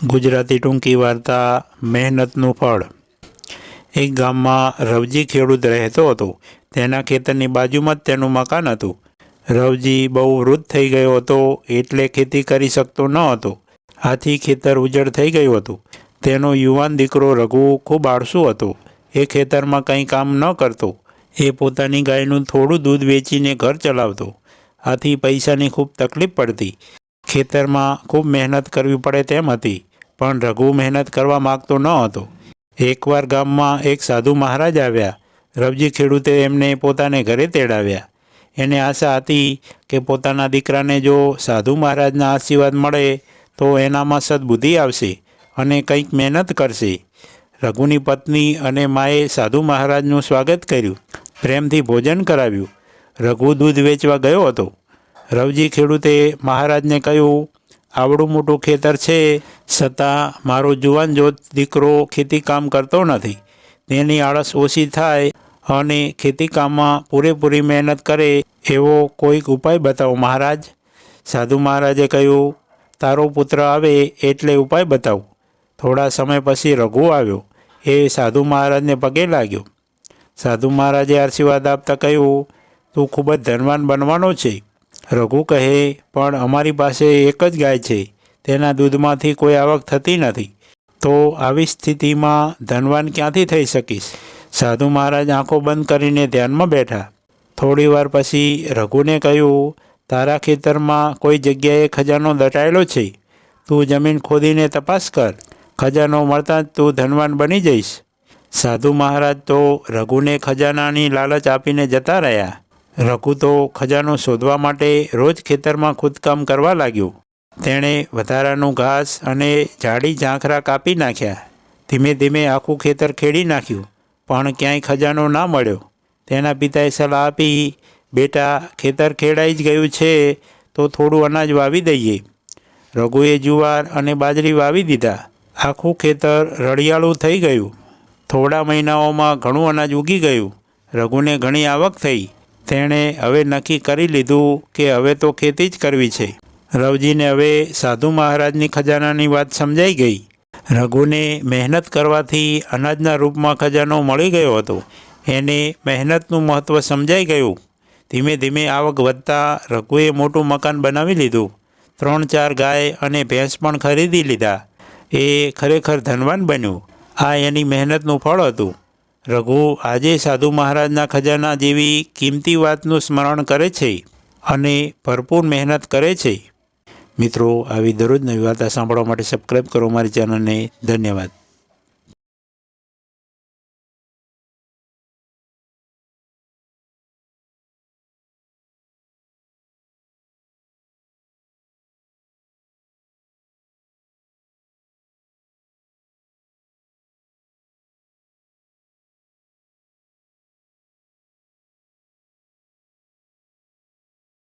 ગુજરાતી ટૂંકી વાર્તા મહેનતનું ફળ। એક ગામમાં રવજી ખેડૂત રહેતો હતો। તેના ખેતરની બાજુમાં જ તેનું મકાન હતું। રવજી બહુ વૃદ્ધ થઈ ગયો હતો એટલે ખેતી કરી શકતો ન હતો। આથી ખેતર ઉજળ થઈ ગયું હતું। તેનો યુવાન દીકરો રઘુ ખૂબ આળસુ હતો। એ ખેતરમાં કંઈ કામ ન કરતો। એ પોતાની ગાયનું થોડું દૂધ વેચીને ઘર ચલાવતો। આથી પૈસાની ખૂબ તકલીફ પડતી। ખેતરમાં ખૂબ મહેનત કરવી પડે તેમ હતી, પણ રઘુ મહેનત કરવા માગતો ન હતો। એકવાર ગામમાં એક સાધુ મહારાજ આવ્યા। રવજી ખેડૂતે એમને પોતાને ઘરે તેડાવ્યા। એને આશા હતી કે પોતાના દીકરાને જો સાધુ મહારાજના આશીર્વાદ મળે તો એનામાં સદબુદ્ધિ આવશે અને કંઈક મહેનત કરશે। રઘુની પત્ની અને માએ સાધુ મહારાજનું સ્વાગત કર્યું, પ્રેમથી ભોજન કરાવ્યું। રઘુ દૂધ વેચવા ગયો હતો। રવજી ખેડૂતે મહારાજને કહ્યું, આવડું મોટું ખેતર છે, છતાં મારો જુવાન જોત દીકરો ખેતી કામ કરતો નથી। તેની આળસ ઓછી થાય અને ખેતી કામમાં પૂરેપૂરી મહેનત કરે એવો કોઈક ઉપાય બતાવો મહારાજ। સાધુ મહારાજે કહ્યું, તારો પુત્ર આવે એટલે ઉપાય બતાવું। થોડા સમય પછી રઘુ આવ્યો। એ સાધુ મહારાજને પગે લાગ્યો। સાધુ મહારાજે આશીર્વાદ આપતા કહ્યું, તું ખૂબ જ ધનવાન બનવાનો છે। રઘુ કહે, પણ અમારી પાસે એક જ ગાય છે, તેના દૂધમાંથી કોઈ આવક થતી નથી, તો આવી સ્થિતિમાં ધનવાન ક્યાંથી થઈ શકીશ? સાધુ મહારાજ આંખો બંધ કરીને ધ્યાનમાં બેઠા। થોડી વાર પછી રઘુને કહ્યું, તારા ખેતરમાં કોઈ જગ્યાએ ખજાનો દટાયેલો છે, તું જમીન ખોદીને તપાસ કર। ખજાનો મળતાં જ તું ધનવાન બની જઈશ। સાધુ મહારાજ તો રઘુને ખજાનાની લાલચ આપીને જતા રહ્યા। રઘુ તો ખજાનો શોધવા માટે રોજ ખેતરમાં ખોદકામ કરવા લાગ્યો। તેણે વધારાનું ઘાસ અને જાડી ઝાંખરા કાપી નાખ્યા। ધીમે ધીમે આખું ખેતર ખેડી નાખ્યું, પણ ક્યાંય ખજાનો ના મળ્યો। તેના પિતાએ સલાહ આપી, બેટા, ખેતર ખેડાઈ જ ગયું છે તો થોડું અનાજ વાવી દઈએ। રઘુએ જુવાર અને બાજરી વાવી દીધા। આખું ખેતર રળિયાળું થઈ ગયું। થોડા મહિનાઓમાં ઘણું અનાજ ઉગી ગયું। રઘુને ઘણી આવક થઈ। તેણે હવે નક્કી કરી લીધું કે હવે તો ખેતી જ કરવી છે। રવજીને હવે સાધુ મહારાજની ખજાનાની વાત સમજાઈ ગઈ। રઘુને મહેનત કરવાથી અનાજના રૂપમાં ખજાનો મળી ગયો હતો। એને મહેનતનું મહત્ત્વ સમજાઈ ગયું। ધીમે ધીમે આવક વધતા રઘુએ મોટું મકાન બનાવી લીધું। 3-4 ગાય અને ભેંસ પણ ખરીદી લીધા। એ ખરેખર ધનવાન બન્યો। આ એની મહેનતનું ફળ હતું। રઘુ આજે સાધુ મહારાજના ખજાના જેવી કિંમતી વાતનું સ્મરણ કરે છે અને ભરપૂર મહેનત કરે છે। મિત્રો, આવી દરરોજ નવી વાર્તા સાંભળવા માટે સબસ્ક્રાઈબ કરો મારી ચેનલને। ધન્યવાદ।